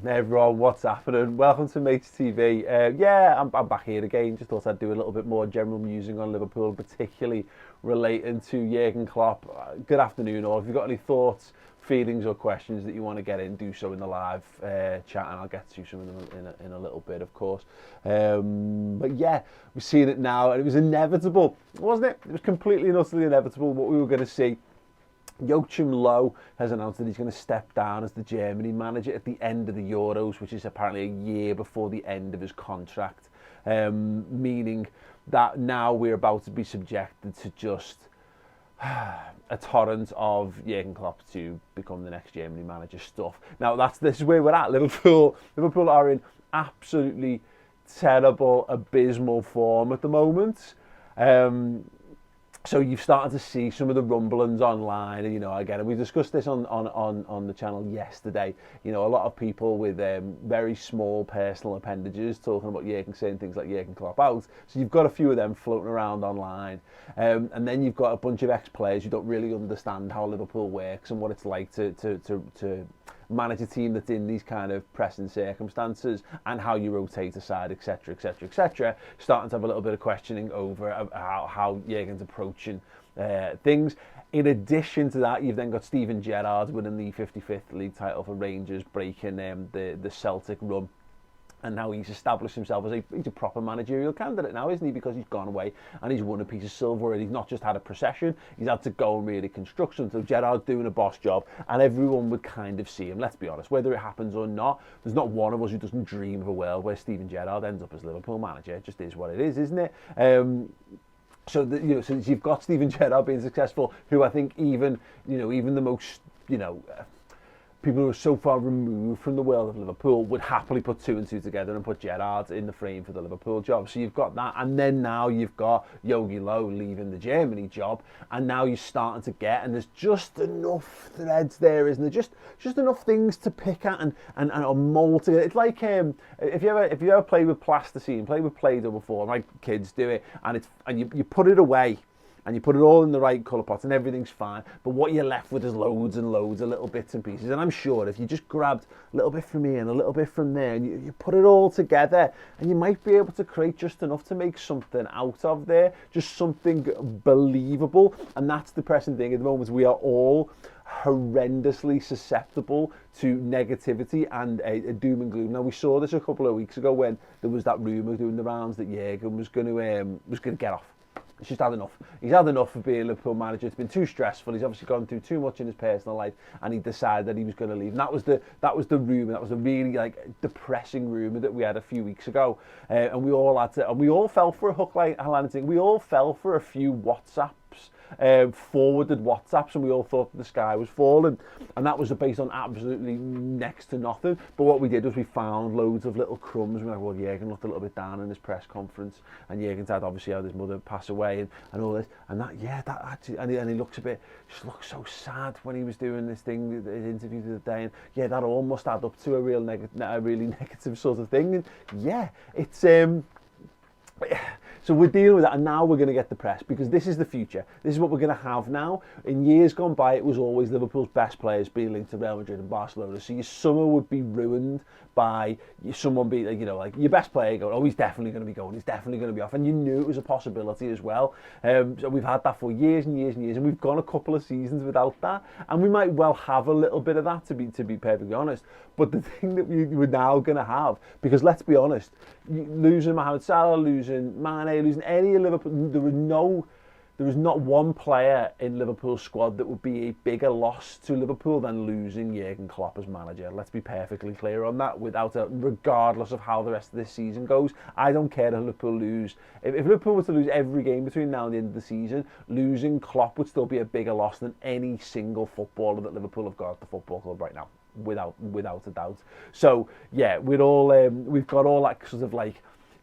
Hey everyone, what's happening? Welcome to Maych TV. I'm back here again. Just thought I'd do a little bit more general musing on Liverpool, particularly relating to Jurgen Klopp. Good afternoon, all. If you've got any thoughts, feelings, or questions that you want to get in, do so in the live chat, and I'll get to some of them in a little bit, of course. But yeah, we've seen it now, and it was inevitable, wasn't it? It was completely and utterly inevitable what we were going to see. Joachim Low has announced that he's going to step down as the Germany manager at the end of the Euros, which is apparently a year before the end of his contract, meaning that now we're about to be subjected to just a torrent of Jurgen Klopp to become the next Germany manager stuff. Now this is where we're at. Liverpool are in absolutely terrible, abysmal form at the moment. So you've started to see some of the rumblings online, and again, we discussed this on the channel yesterday. A lot of people with very small personal appendages talking about saying things like Jurgen Klopp out. So you've got a few of them floating around online, and then you've got a bunch of ex-players who don't really understand how Liverpool works and what it's like to manage a team that's in these kind of pressing circumstances and how you rotate aside, etc., etc., etc. Starting to have a little bit of questioning over how Jurgen's approaching things. In addition to that, you've then got Steven Gerrard winning the 55th league title for Rangers, breaking the Celtic run. And now he's established himself as he's a proper managerial candidate now, isn't he? Because he's gone away and he's won a piece of silver, and he's not just had a procession, he's had to go and really construct some. So Gerrard's doing a boss job, and everyone would kind of see him. Let's be honest, whether it happens or not, there's not one of us who doesn't dream of a world where Steven Gerrard ends up as Liverpool manager. It just is what it is, isn't it? So since you've got Steven Gerrard being successful, who I think even the most people who are so far removed from the world of Liverpool would happily put two and two together and put Gerrard in the frame for the Liverpool job. So you've got that, and then now you've got Jogi Low leaving the Germany job, and now you're starting to get, and there's just enough threads there, isn't there? Just enough things to pick at and mould together. It's like if you ever played with plasticine, played with Play-Doh before, my kids do it, and you put it away, and you put it all in the right colour pots and everything's fine, but what you're left with is loads and loads of little bits and pieces. And I'm sure if you just grabbed a little bit from here and a little bit from there, and you put it all together, and you might be able to create just enough to make something out of there, just something believable. And that's the pressing thing at the moment. We are all horrendously susceptible to negativity and a doom and gloom. Now, we saw this a couple of weeks ago when there was that rumour doing the rounds that Jurgen was going to get off. He's just had enough. He's had enough of being a Liverpool manager. It's been too stressful. He's obviously gone through too much in his personal life, and he decided that he was going to leave. And that was the rumour. That was a really depressing rumour that we had a few weeks ago, and we all fell for a hook, line, and line thing. We all fell for a few WhatsApps. Forwarded WhatsApps, and we all thought the sky was falling, and that was based on absolutely next to nothing. But what we did was we found loads of little crumbs. We're like, well, Jurgen looked a little bit down in his press conference, and Jurgen's had obviously had his mother pass away and all this, and that actually, and he looks just looks so sad when he was doing this thing, his interview the other day, and that all must add up to a really negative sort of thing. And it's so we're dealing with that, and now we're going to get the press, because this is the future. This is what we're going to have now. In years gone by, it was always Liverpool's best players being linked to Real Madrid and Barcelona. So your summer would be ruined by someone being, like your best player going, oh, he's definitely going to be going, he's definitely going to be off. And you knew it was a possibility as well. So we've had that for years and years and years, and we've gone a couple of seasons without that. And we might well have a little bit of that, to be perfectly honest. But the thing that we're now going to have, because let's be honest, losing Mohamed Salah, losing Mané, losing any of Liverpool, there was not one player in Liverpool's squad that would be a bigger loss to Liverpool than losing Jurgen Klopp as manager. Let's be perfectly clear on that, regardless of how the rest of this season goes. I don't care if Liverpool lose. If Liverpool were to lose every game between now and the end of the season, losing Klopp would still be a bigger loss than any single footballer that Liverpool have got at the football club right now, without a doubt. So yeah, we've got all that sort of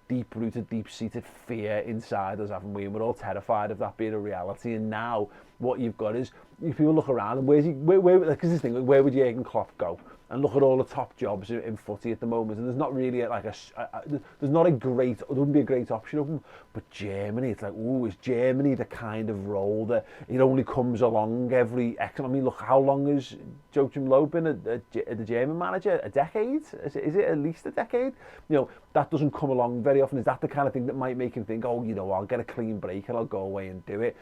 deep-rooted, deep-seated fear inside us, haven't we? And we're all terrified of that being a reality. And now what you've got is, if people look around, and where would Jurgen Klopp go? and look at all the top jobs in footy at the moment, and there's not really there's not a great, there wouldn't be a great option of them. But Germany, it's like, ooh, is Germany the kind of role that it only comes along every X? I mean, look, how long has Joachim Low been the German manager? A decade? Is it at least a decade? You know, that doesn't come along very often. Is that the kind of thing that might make him think, oh, you know, I'll get a clean break and I'll go away and do it?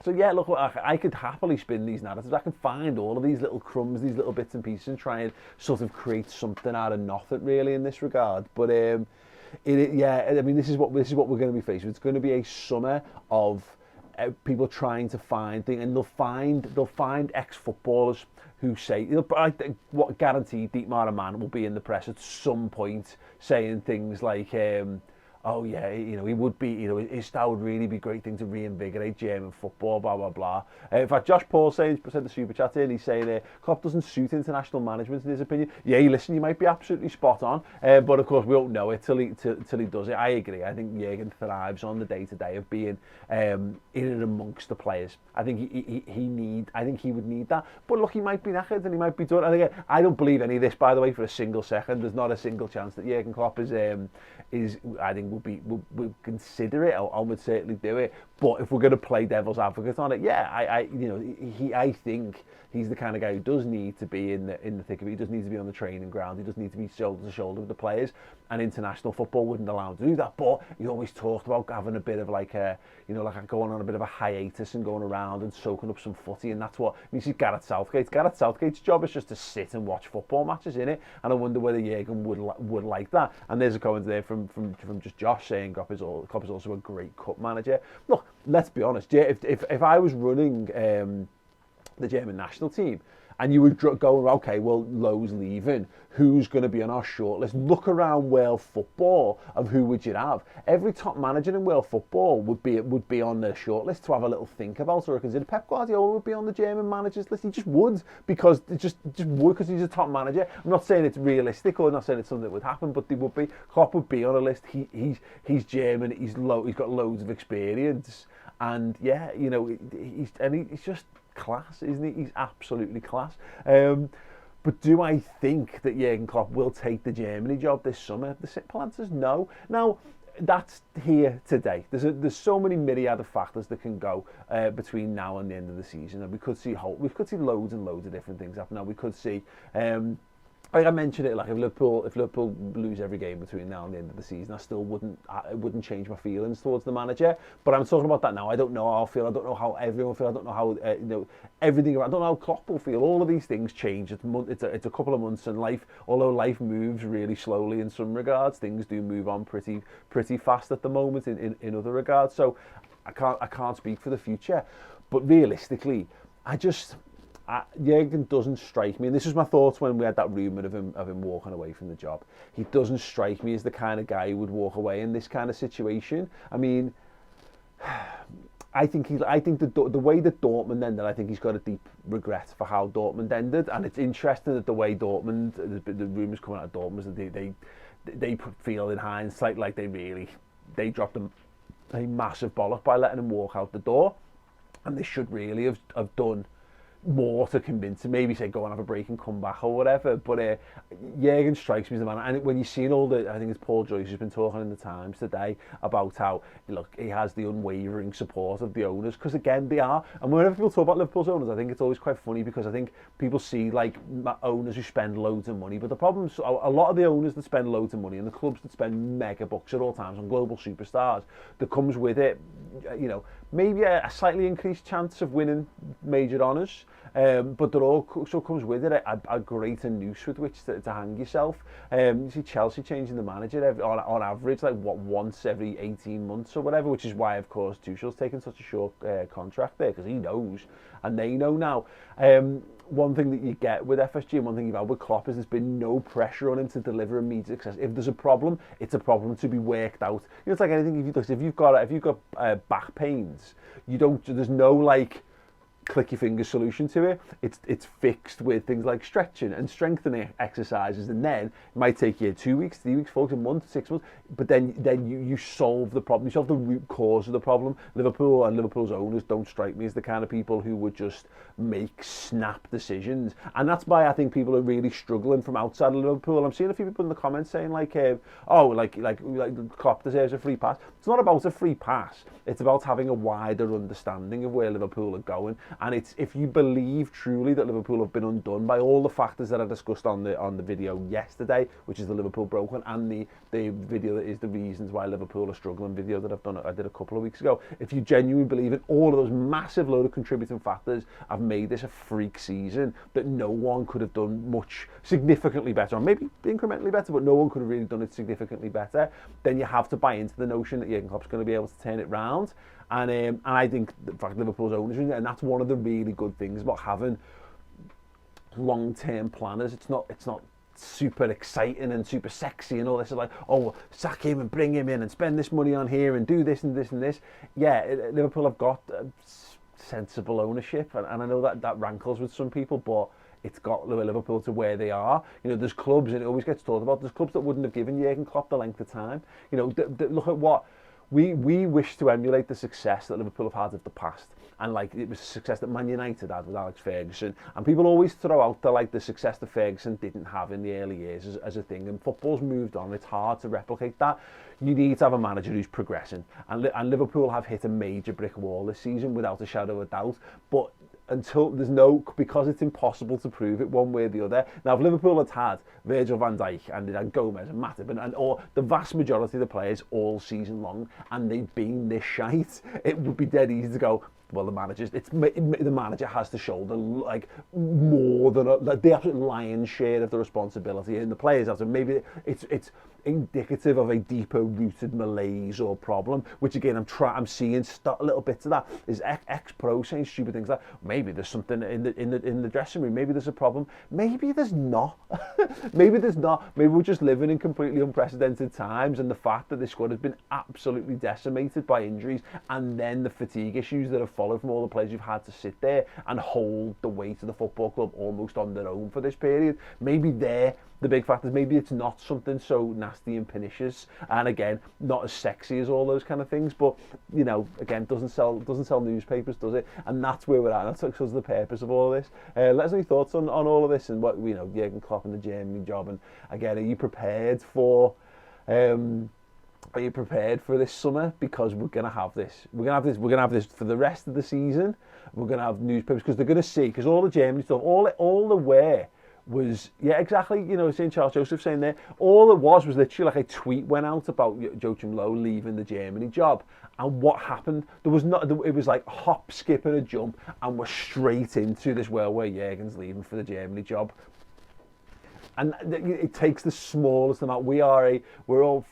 So yeah, look, I could happily spin these narratives. I can find all of these little crumbs, these little bits and pieces, and try and sort of create something out of nothing, really, in this regard. But yeah, I mean, this is what we're going to be faced with. It's going to be a summer of people trying to find things, and they'll find ex-footballers who say, I think what guaranteed Dietmar Hamann will be in the press at some point saying things like, oh yeah, you know, he would be, you know, that would really be a great thing to reinvigorate German football, blah, blah, blah. In fact, Josh Paul said the super chat in, he's saying Klopp doesn't suit international management in his opinion. Yeah, listen, you might be absolutely spot on, but of course we won't know it till he does it. I agree. I think Jurgen thrives on the day-to-day of being in and amongst the players. I think he would need that. But look, he might be knackered and he might be done. And again, I don't believe any of this, by the way, for a single second. There's not a single chance that Jurgen Klopp is I think we'll consider it. I would certainly do it. But if we're going to play devil's advocate on it, yeah, I think he's the kind of guy who does need to be in the thick of it. He does need to be on the training ground. He does need to be shoulder to shoulder with the players. And international football wouldn't allow him to do that. But he always talked about having a bit of going on a bit of a hiatus and going around and soaking up some footy. And that's what you see. Gareth Southgate's job is just to sit and watch football matches, innit? And I wonder whether Jurgen would like that. And there's a comment there from just Josh saying Klopp is also a great cup manager. Look, let's be honest. If I was running the German national team, and you would go, okay, well, Low's leaving. Who's going to be on our shortlist? Look around world football of who would you have. Every top manager in world football would be on the shortlist to have a little think about or consider. Pep Guardiola would be on the German managers list. He just would because just would because he's a top manager. I'm not saying it's realistic or not saying it's something that would happen, but they would be. Klopp would be on a list. He's German. He's got loads of experience, and yeah, you know, he's just class, isn't he? He's absolutely class. But do I think that Jurgen Klopp will take the Germany job this summer? The simple answer is no. Now, that's here today. There's so many myriad of factors that can go between now and the end of the season, and we could see loads and loads of different things happen. Now we could see. Like I mentioned it, like if Liverpool lose every game between now and the end of the season, I still wouldn't change my feelings towards the manager. But I'm talking about that now. I don't know how I'll feel. I don't know how everyone will feel. I don't know how everything around. I don't know how Klopp will feel. All of these things change. It's a couple of months, and although life moves really slowly in some regards, things do move on pretty fast at the moment in other regards. So I can't speak for the future, but realistically, Jurgen doesn't strike me, and this was my thoughts when we had that rumour of him walking away from the job. He doesn't strike me as the kind of guy who would walk away in this kind of situation. I mean, I think the way that Dortmund ended, I think he's got a deep regret for how Dortmund ended, and it's interesting that the way Dortmund, the rumours coming out of Dortmund, is that they feel in hindsight like they dropped a massive bollock by letting him walk out the door, and they should really have done more to convince him, maybe say go and have a break and come back or whatever. But Jurgen strikes me as the man, and when you've seen all the, I think it's Paul Joyce who's been talking in the Times today about how, look, he has the unwavering support of the owners, because again they are, and whenever people talk about Liverpool's owners, I think it's always quite funny, because I think people see like owners who spend loads of money, but the problem is a lot of the owners that spend loads of money and the clubs that spend mega bucks at all times on global superstars, that comes with it, you know, maybe a slightly increased chance of winning major honours, but there also comes with it a greater noose with which to hang yourself. You see Chelsea changing the manager on average, like once every 18 months or whatever, which is why, of course, Tuchel's taken such a short contract there, because he knows, and they know now. One thing that you get with FSG, and one thing you've had with Klopp, is there's been no pressure on him to deliver immediate success. If there's a problem, it's a problem to be worked out. You know, it's like anything. If you've got back pains, there's no like, click your fingers solution to it. It's fixed with things like stretching and strengthening exercises, and then it might take you 2 weeks, 3 weeks, 4 weeks, a month, 6 months, but then you solve the problem. You solve the root cause of the problem. Liverpool and Liverpool's owners don't strike me as the kind of people who would just make snap decisions, and that's why I think people are really struggling from outside of Liverpool. I'm seeing a few people in the comments saying like Klopp deserves a free pass. It's not about a free pass. It's about having a wider understanding of where Liverpool are going. And it's, if you believe truly that Liverpool have been undone by all the factors that I discussed on the video yesterday, which is the Liverpool broken, and the video that is the reasons why Liverpool are struggling video that I did a couple of weeks ago. If you genuinely believe in all of those massive load of contributing factors have made this a freak season, that no one could have done much significantly better, or maybe incrementally better, but no one could have really done it significantly better, then you have to buy into the notion that Jurgen Klopp's going to be able to turn it round. And I think, in fact, Liverpool's owners, and that's one of the really good things about having long-term planners. It's not super exciting and super sexy and all this. It's like, oh, sack him and bring him in and spend this money on here and do this and this and this. Yeah, Liverpool have got sensible ownership, and I know that rankles with some people, but it's got Liverpool to where they are. You know, there's clubs, and it always gets talked about, there's clubs that wouldn't have given Jurgen Klopp the length of time. You know, look at what we wish to emulate, the success that Liverpool have had of the past. And like, it was a success that Man United had with Alex Ferguson, and people always throw out the success that Ferguson didn't have in the early years as a thing. And football's moved on; it's hard to replicate that. You need to have a manager who's progressing, and Liverpool have hit a major brick wall this season without a shadow of a doubt. But until because it's impossible to prove it one way or the other. Now, if Liverpool had Virgil van Dijk and they had Gomez and Matip or the vast majority of the players all season long, and they'd been this shite, it would be dead easy to go, well, the manager has to shoulder like more than the absolute lion's share of the responsibility, and the players have to. Maybe it's indicative of a deeper rooted malaise or problem, which again I'm seeing little bits of that. Is ex-pro saying stupid things like, maybe there's something in the dressing room, maybe there's a problem, maybe there's not. maybe we're just living in completely unprecedented times, and the fact that this squad has been absolutely decimated by injuries, and then the fatigue issues that have followed from all the players who've had to sit there and hold the weight of the football club almost on their own for this period. Maybe they're the big factors. Maybe it's not something so nasty and pernicious, and again, not as sexy as all those kind of things, but you know, again, doesn't sell newspapers, does it? And that's where we're at. That's because of the purpose of all of this. Let us know your thoughts on all of this, and what, you know, Jurgen Klopp and the Germany job. And again, are you prepared for this summer? Because we're gonna have this for the rest of the season. We're gonna have newspapers, because they're gonna see, because all the Germany stuff, all the wear was, yeah, exactly, you know, St. Charles Joseph saying there, all it was literally like a tweet went out about Joachim Low leaving the Germany job. And what happened? It was like hop, skip and a jump, and we're straight into this world where Jurgen's leaving for the Germany job. And it takes the smallest amount. We're all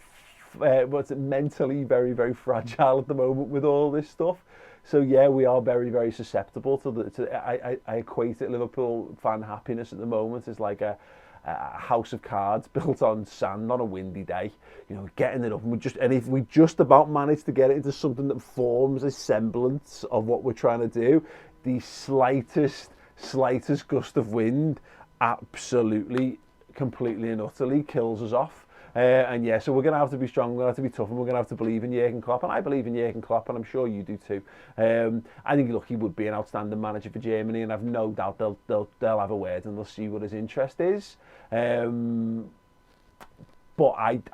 mentally very, very fragile at the moment with all this stuff. So yeah, we are very, very susceptible to I equate it, Liverpool fan happiness at the moment is like a house of cards built on sand on a windy day. You know, getting it up, and if we just about manage to get it into something that forms a semblance of what we're trying to do, the slightest gust of wind absolutely, completely and utterly kills us off. And yeah, so we're going to have to be strong, we're going to have to be tough, and we're going to have to believe in Jurgen Klopp, and I believe in Jurgen Klopp, and I'm sure you do too. I think, look, he would be an outstanding manager for Germany, and I've no doubt they'll have a word and they'll see what his interest is. But I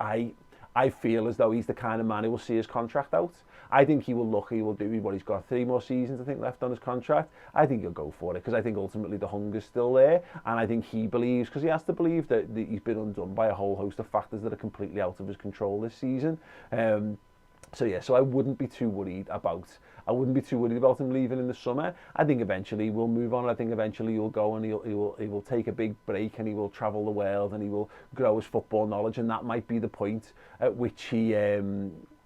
feel as though he's the kind of man who will see his contract out. I think he will do what he's got 3 more seasons, I think, left on his contract. I think he'll go for it, because I think ultimately the hunger's still there, and I think he believes, because he has to believe, that he's been undone by a whole host of factors that are completely out of his control this season. So yeah, so I wouldn't be too worried about him leaving in the summer. I think eventually we'll move on. I think eventually he'll go and he will take a big break, and he will travel the world, and he will grow his football knowledge, and that might be the point at which he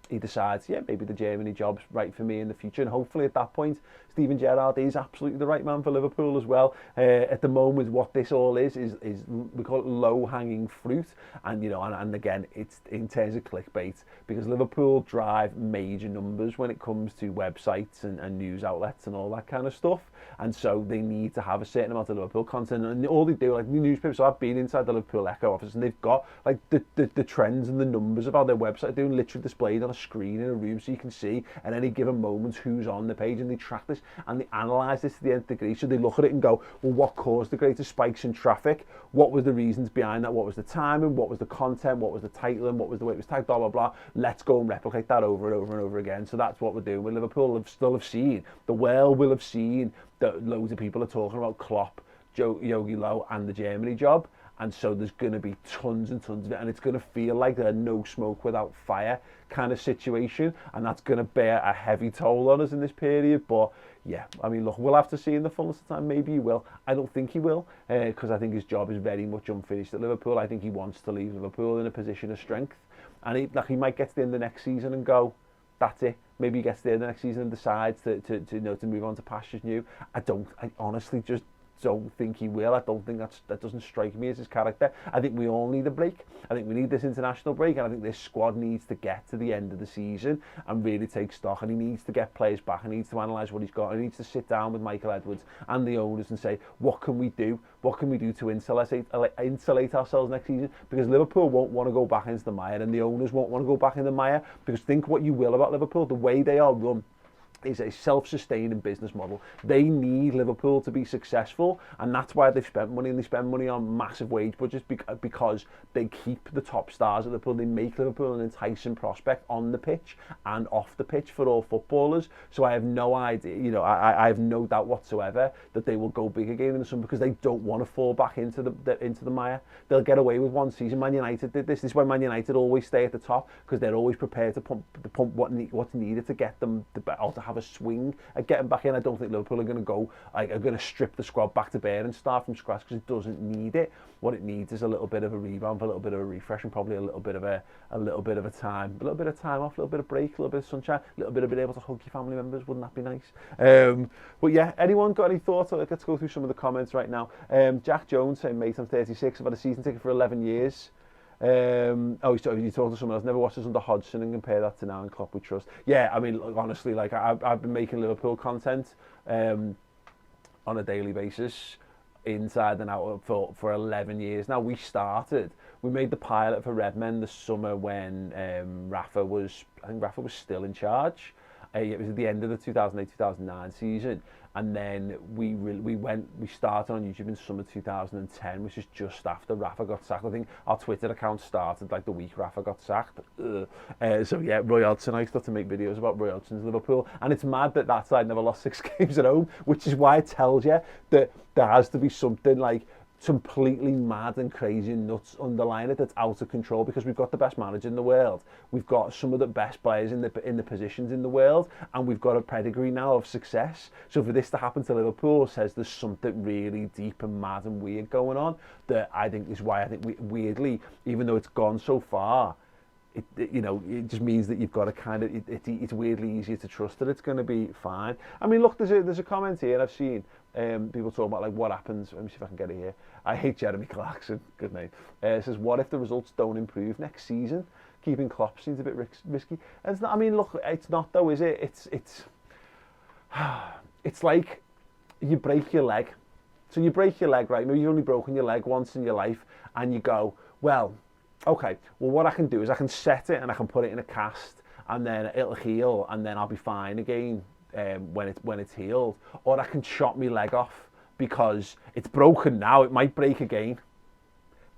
he decides, yeah, maybe the Germany job's right for me in the future, and hopefully at that point, Steven Gerrard is absolutely the right man for Liverpool as well. At the moment, what this all is we call it low-hanging fruit, and and again, it's in terms of clickbait, because Liverpool drive major numbers when it comes to websites and news outlets and all that kind of stuff, and so they need to have a certain amount of Liverpool content, and all they do, like the newspapers. So I've been inside the Liverpool Echo office, and they've got like the trends and the numbers of how their website doing literally displayed on a screen in a room, so you can see at any given moment who's on the page, and they track this and they analyse this to the nth degree. So they look at it and go, well, what caused the greatest spikes in traffic? What was the reasons behind that? What was the timing? What was the content? What was the titling? What was the way it was tagged? Blah blah blah. Let's go and replicate that over and over and over again. So that's what we're doing with Liverpool. The world will have seen that loads of people are talking about Klopp, Joachim Low, and the Germany job. And so there's going to be tons and tons of it, and it's going to feel like a no smoke without fire kind of situation, and that's going to bear a heavy toll on us in this period. But yeah, I mean, look, we'll have to see in the fullness of time. Maybe he will. I don't think he will, because I think his job is very much unfinished at Liverpool. I think he wants to leave Liverpool in a position of strength, and he might get to the end of the next season and go, that's it. Maybe he gets to the end of the next season and decides to move on to pastures new. I honestly just don't think he will. I don't think that doesn't strike me as his character. I think we all need a break. I think we need this international break, and I think this squad needs to get to the end of the season and really take stock, and he needs to get players back, and he needs to analyse what he's got, and he needs to sit down with Michael Edwards and the owners and say, what can we do? What can we do to insulate ourselves next season? Because Liverpool won't want to go back into the mire, and the owners won't want to go back in the mire, because think what you will about Liverpool, the way they are run is a self-sustaining business model. They need Liverpool to be successful, and that's why they've spent money, and they spend money on massive wage budgets because they keep the top stars at Liverpool. They make Liverpool an enticing prospect on the pitch and off the pitch for all footballers. So I have no idea, I have no doubt whatsoever that they will go big again in the summer, because they don't want to fall back into the mire. They'll get away with one season. Man United did this. This is why Man United always stay at the top, because they're always prepared to pump what's needed to get them to have a swing at getting back in. I don't think Liverpool are going to strip the squad back to bare and start from scratch, because it doesn't need it. What it needs is a little bit of a rebound, a little bit of a refresh, and probably a little bit of time off, a little bit of break, a little bit of sunshine, a little bit of being able to hug your family members. Wouldn't that be nice? But yeah, anyone got any thoughts? Let's go through some of the comments right now. Jack Jones saying, mate, I'm 36, I've had a season ticket for 11 years. You talked to someone else, never watched us under Hodgson and compare that to now and Klopp we trust. Yeah, I mean, honestly, like I've been making Liverpool content on a daily basis, inside and out for 11 years now. We made the pilot for Redmen the summer when Rafa was still in charge. It was at the end of the 2008-2009 season, and then we started on YouTube in summer 2010, which is just after Rafa got sacked. I think our Twitter account started like the week Rafa got sacked. So yeah, Roy Hodgson, I used to make videos about Roy Hodgson's Liverpool, and it's mad that side never lost 6 games at home, which is why it tells you that there has to be something like completely mad and crazy and nuts underlying it that's out of control, because we've got the best manager in the world, we've got some of the best players in the positions in the world, and we've got a pedigree now of success. So for this to happen to Liverpool says there's something really deep and mad and weird going on, that I think is why I think weirdly, even though it's gone so far, it just means that you've got to kind of, it's weirdly easier to trust that it's going to be fine. I mean, look, there's a comment here I've seen, people talking about like what happens. Let me see if I can get it here. I hate Jeremy Clarkson. Good name. It says, what if the results don't improve next season? Keeping Klopp seems a bit risky. And it's not, I mean, look, it's not though, is it? It's like you break your leg. So you break your leg, right? Maybe you've only broken your leg once in your life, and you go, well, okay, well, what I can do is I can set it and I can put it in a cast, and then it'll heal, and then I'll be fine again when it's healed. Or I can chop my leg off because it's broken now. It might break again.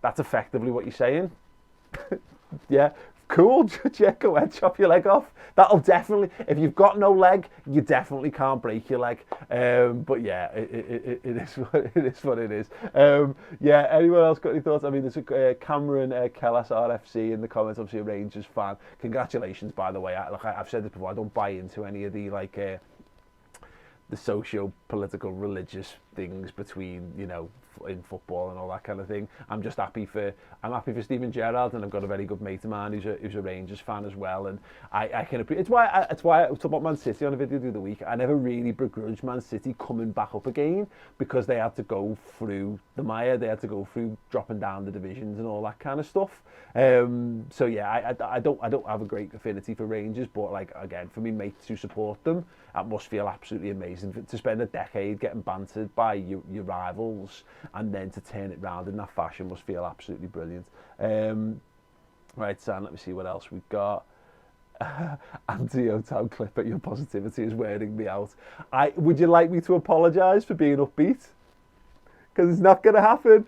That's effectively what you're saying. Yeah, cool. Yeah, go ahead, chop your leg off. That'll definitely, if you've got no leg, you definitely can't break your leg. But yeah, it is what it is. Yeah, anyone else got any thoughts? I mean, there's Cameron Kellas RFC in the comments, obviously a Rangers fan. Congratulations, by the way. I've said this before, I don't buy into any of the the socio-political religious things between, you know, in football and all that kind of thing. I'm happy for Steven Gerrard, and I've got a very good mate of mine who's a Rangers fan as well, and I can appreciate. It's why I talked about Man City on a video the other week. I never really begrudged Man City coming back up again, because they had to go through the mire, they had to go through dropping down the divisions and all that kind of stuff. So yeah, I don't have a great affinity for Rangers, but like, again, for me mates who support them, it must feel absolutely amazing to spend a decade getting bantered by your rivals, and then to turn it round in that fashion must feel absolutely brilliant. Right, Sam, let me see what else we've got. Anti-O-Town clip at your positivity is wearing me out. Would you like me to apologise for being upbeat? Because it's not going to happen.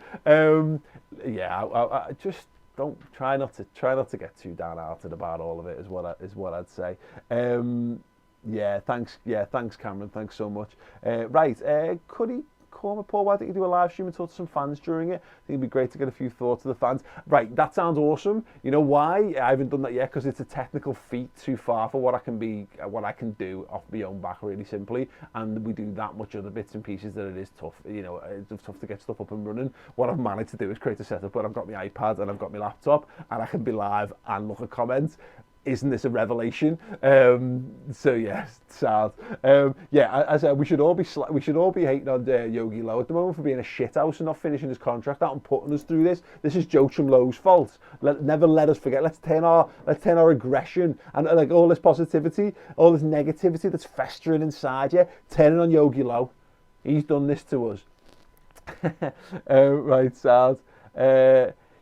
Yeah, I just don't try not to get too downhearted about all of it. Is what I'd say. Yeah, thanks, Cameron. Thanks so much. Right, could he call me, Paul? Why don't you do a live stream and talk to some fans during it? I think it'd be great to get a few thoughts of the fans. Right, that sounds awesome. You know why? I haven't done that yet, because it's a technical feat too far for what I can do off my own back, really simply. And we do that much other bits and pieces that it is tough. You know, it's tough to get stuff up and running. What I've managed to do is create a setup where I've got my iPad and I've got my laptop, and I can be live and look at comments. Isn't this a revelation? So yes, sad. Yeah, as I said, we should all be hating on Yogi Low at the moment for being a shithouse and not finishing his contract out and putting us through this. This is Joachim Low's fault. Never let us forget. Let's turn our aggression and like all this positivity, all this negativity that's festering inside you, turning on Yogi Low. He's done this to us. Right, sad.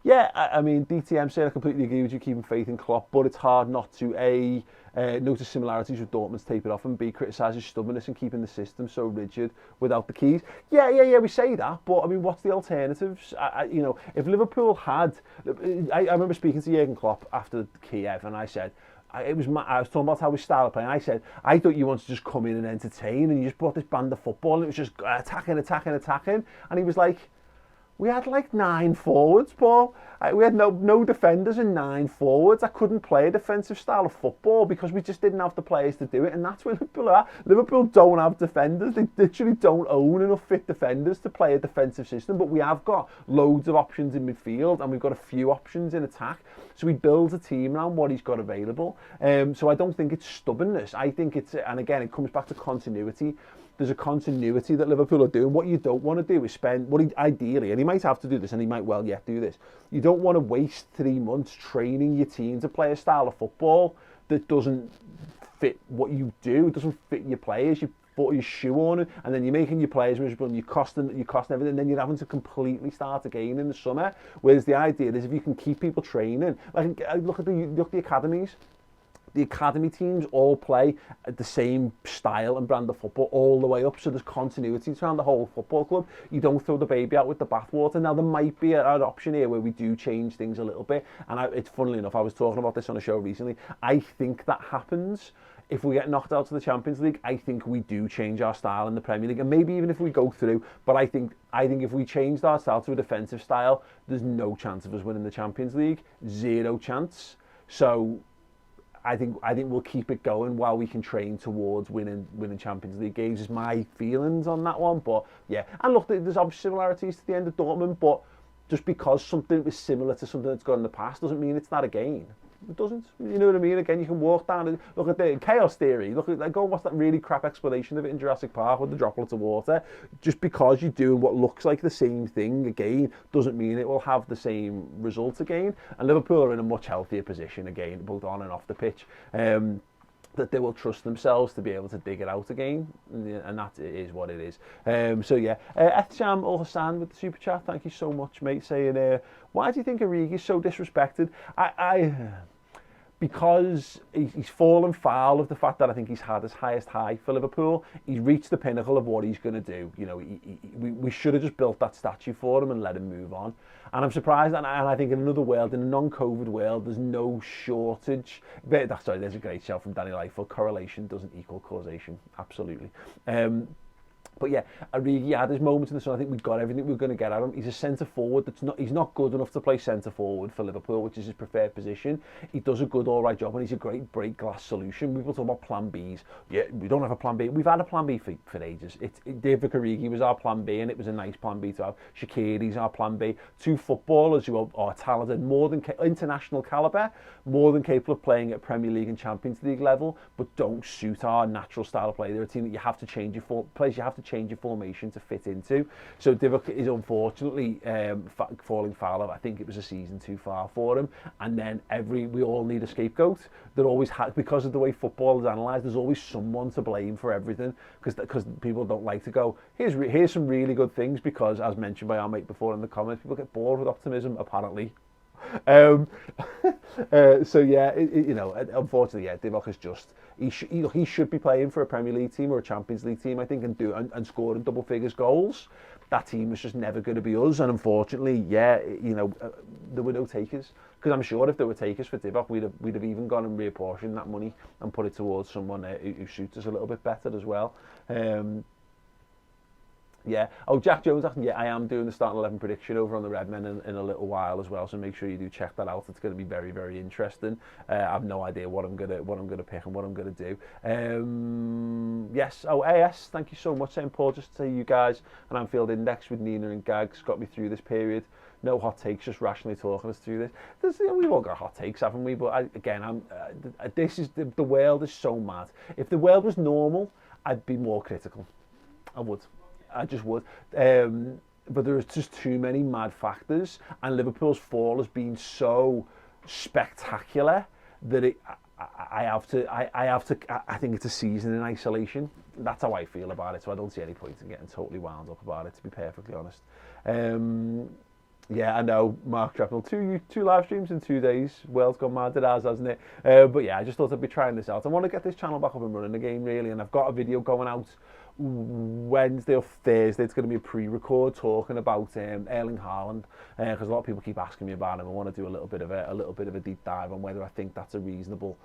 Yeah, I mean, DTM said I completely agree with you, keeping faith in Klopp, but it's hard not to A, notice similarities with Dortmund's tape it off, and B, criticise his stubbornness and keeping the system so rigid without the keys. Yeah, we say that, but I mean, what's the alternatives? You know, if Liverpool had... I remember speaking to Jurgen Klopp after Kiev, and I said... I was talking about how we started playing. I said, I thought you wanted to just come in and entertain, and you just brought this brand of football, and it was just attacking. And he was like... We had like 9 forwards, Paul. We had no defenders and 9 forwards. I couldn't play a defensive style of football because we just didn't have the players to do it. And that's where Liverpool are. Liverpool don't have defenders. They literally don't own enough fit defenders to play a defensive system. But we have got loads of options in midfield, and we've got a few options in attack. So he builds a team around what he's got available. So I don't think it's stubbornness. I think it's, and again, it comes back to continuity. There's a continuity that Liverpool are doing. What you don't want to do is spend, ideally, and he might have to do this, and he might well yet do this, you don't want to waste 3 months training your team to play a style of football that doesn't fit what you do, it doesn't fit your players. You put your shoe on it, and then you're making your players miserable, and you're costing everything, and then you're having to completely start again in the summer. Whereas the idea is if you can keep people training, like look at the academies. The academy teams all play the same style and brand of football all the way up, so there's continuity around the whole football club. You don't throw the baby out with the bathwater. Now, there might be an option here where we do change things a little bit, and it's funnily enough, I was talking about this on a show recently. I think that happens. If we get knocked out to the Champions League, I think we do change our style in the Premier League, and maybe even if we go through, but I think if we changed our style to a defensive style, there's no chance of us winning the Champions League. 0 chance. So I think we'll keep it going while we can train towards winning Champions League games. Is my feelings on that one. But yeah, and look, there's obviously similarities to the end of Dortmund, but just because something is similar to something that's gone in the past doesn't mean it's not a gain. It doesn't. You know what I mean? Again, you can walk down and look at the chaos theory. Go and watch that really crap explanation of it in Jurassic Park with the droplets of water. Just because you're doing what looks like the same thing again doesn't mean it will have the same result again. And Liverpool are in a much healthier position again, both on and off the pitch. That they will trust themselves to be able to dig it out again, and that is what it is. So yeah, Ethsham Ul Hassan with the super chat, thank you so much, mate, saying, why do you think Origi is so disrespected? Because he's fallen foul of the fact that I think he's had his highest high for Liverpool. He's reached the pinnacle of what he's going to do. You know, we should have just built that statue for him and let him move on. And I'm surprised, and I think in another world, in a non-COVID world, there's no shortage. Sorry, there's a great shout from Danny Lightfoot. Correlation doesn't equal causation. Absolutely. But yeah, Origi had his moments in the sun. I think we got everything we were going to get out of him. He's a centre forward he's not good enough to play centre forward for Liverpool, which is his preferred position. He does a good, all right job, and he's a great break glass solution. People talk about plan Bs. Yeah, we don't have a plan B. We've had a plan B for ages. David Origi was our plan B, and it was a nice plan B to have. Shaqiri's our plan B. Two footballers who are talented, more than international calibre, more than capable of playing at Premier League and Champions League level, but don't suit our natural style of play. They're a team that you have to change your formation to fit into. So Divock is unfortunately falling foul of. I think it was a season too far for him. And then we all need a scapegoat. There always because of the way football is analysed. There's always someone to blame for everything because people don't like to go. Here's some really good things because, as mentioned by our mate before in the comments, people get bored with optimism apparently. So yeah, unfortunately, yeah, Divock is just he should be playing for a Premier League team or a Champions League team, I think, and scoring double figures goals. That team was just never going to be us, and unfortunately, yeah, there were no takers. Because I'm sure if there were takers for Divock, we'd have even gone and reapportioned that money and put it towards someone who suits us a little bit better as well. Yeah. Oh, Jack Jones. Yeah, I am doing the starting 11 prediction over on the Redmen in a little while as well. So make sure you do check that out. It's going to be very, very interesting. I have no idea what I'm gonna pick and what I'm gonna do. Yes. Oh, AS. Thank you so much, St. Paul. Just to you guys, an Anfield Index with Nina and Gags got me through this period. No hot takes, just rationally talking us through this. We've all got hot takes, haven't we? But the world is so mad. If the world was normal, I'd be more critical. I just would. But there's just too many mad factors, and Liverpool's fall has been so spectacular that I think it's a season in isolation. That's how I feel about it. So I don't see any point in getting totally wound up about it, to be perfectly honest. Yeah, I know, Mark Trapnell, two live streams in 2 days. World's gone mad, it has, hasn't it? But yeah, I just thought I'd be trying this out. I want to get this channel back up and running again, really, and I've got a video going out Wednesday or Thursday. It's going to be a pre-record talking about Erling Haaland, because a lot of people keep asking me about him. I want to do a little bit of a deep dive on whether I think that's a reasonable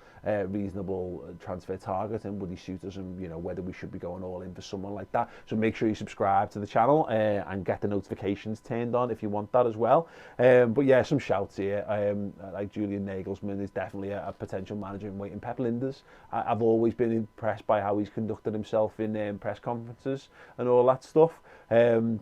transfer target, and would he suit us, and whether we should be going all in for someone like that. So make sure you subscribe to the channel and get the notifications turned on if you want that as well. But yeah, some shouts here. Like Julian Nagelsmann is definitely a potential manager in waiting. Pep Linders, I've always been impressed by how he's conducted himself in press conferences and all that stuff. And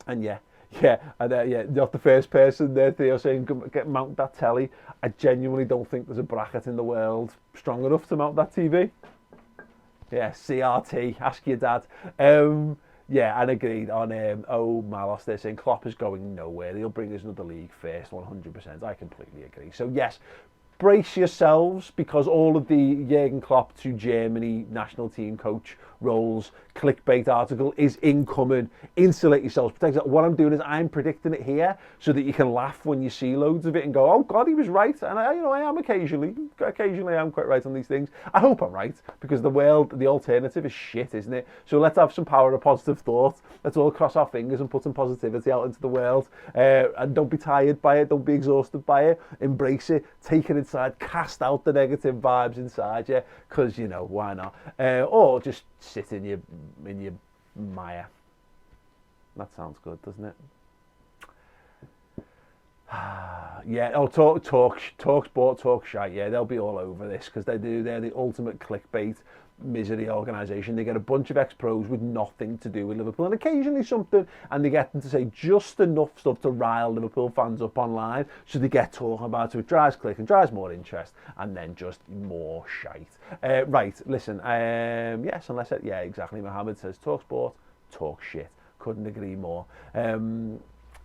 yeah, not the first person there, Theo, saying mount that telly. I genuinely don't think there's a bracket in the world strong enough to mount that TV. Yeah, CRT, ask your dad. Yeah, and agreed on Malos, they're saying Klopp is going nowhere. He'll bring us another league first, 100%. I completely agree. So yes, brace yourselves, because all of the Jurgen Klopp to Germany national team coach roles clickbait article is incoming. Insulate yourselves, protect yourselves. What I'm doing is I'm predicting it here so that you can laugh when you see loads of it and go, oh God, he was right. And I am occasionally I'm quite right on these things. I hope I'm right, because the alternative is shit, isn't it? So let's have some power of positive thought. Let's all cross our fingers and put some positivity out into the world. And don't be tired by it. Don't be exhausted by it. Embrace it. Take it inside. Cast out the negative vibes inside you, because why not? Or just sit in your mire. That sounds good, doesn't it? Yeah. Oh, talk sport, talk shite. Yeah, they'll be all over this, because they're the ultimate clickbait misery organisation. They get a bunch of ex-pros with nothing to do with Liverpool, and occasionally something, and they get them to say just enough stuff to rile Liverpool fans up online, so they get talking about it. It drives click and drives more interest, and then just more shite. Right, listen, yes, yeah, exactly. Mohammed says talk sport, talk shit. Couldn't agree more.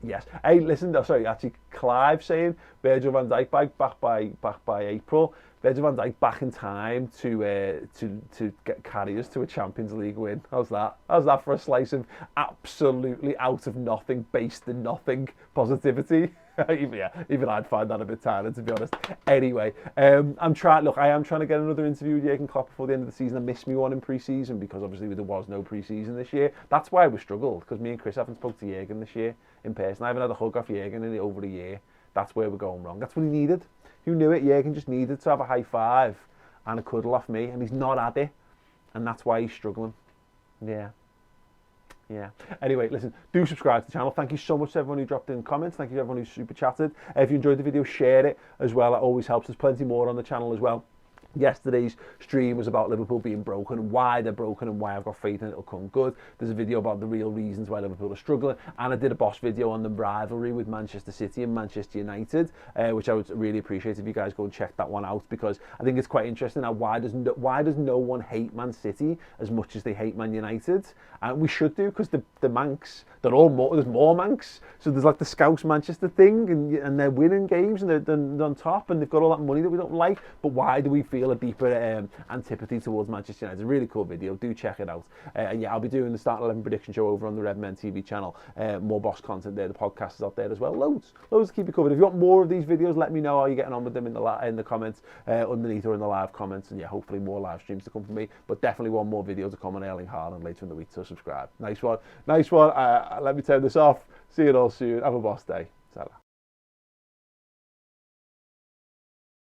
Yes. Hey, listen. Sorry, actually, Clive saying Virgil van Dijk back by April. Virgil van Dijk back in time to carry us to a Champions League win. How's that? How's that for a slice of absolutely out of nothing, based in nothing positivity? Even I'd find that a bit tiring, to be honest. Anyway, I am trying to get another interview with Jurgen Klopp before the end of the season. I missed me one in pre-season, because obviously there was no pre-season this year. That's why we struggled, because me and Chris haven't spoke to Jurgen this year in person. I haven't had a hug off Jurgen in over a year. That's where we're going wrong. That's what he needed. Who knew it? Jurgen just needed to have a high five and a cuddle off me, and he's not had it, and that's why he's struggling. Yeah. Yeah. Anyway, listen, do subscribe to the channel. Thank you so much to everyone who dropped in comments. Thank you to everyone who super chatted. If you enjoyed the video, share it as well. That always helps. There's plenty more on the channel as well. Yesterday's stream was about Liverpool being broken, why they're broken and why I've got faith in it'll come good. There's a video about the real reasons why Liverpool are struggling, and I did a boss video on the rivalry with Manchester City and Manchester United, which I would really appreciate if you guys go and check that one out, because I think it's quite interesting. Now, why does no one hate Man City as much as they hate Man United? And we should do, because the Manx, there's more Manx, so there's like the Scouse Manchester thing, and they're winning games and they're on top and they've got all that money that we don't like, but why do we feel a deeper antipathy towards Manchester United? It's a really cool video, do check it out. And yeah, I'll be doing the Start 11 prediction show over on the Red Men TV channel. More boss content there, the podcast is out there as well. Loads to keep you covered. If you want more of these videos, let me know how you're getting on with them in the comments underneath or in the live comments, and yeah, hopefully more live streams to come from me, but definitely one more video to come on Erling Haaland later in the week, so subscribe. Nice one. Let me turn this off. See you all soon. Have a boss day. Ta-ra.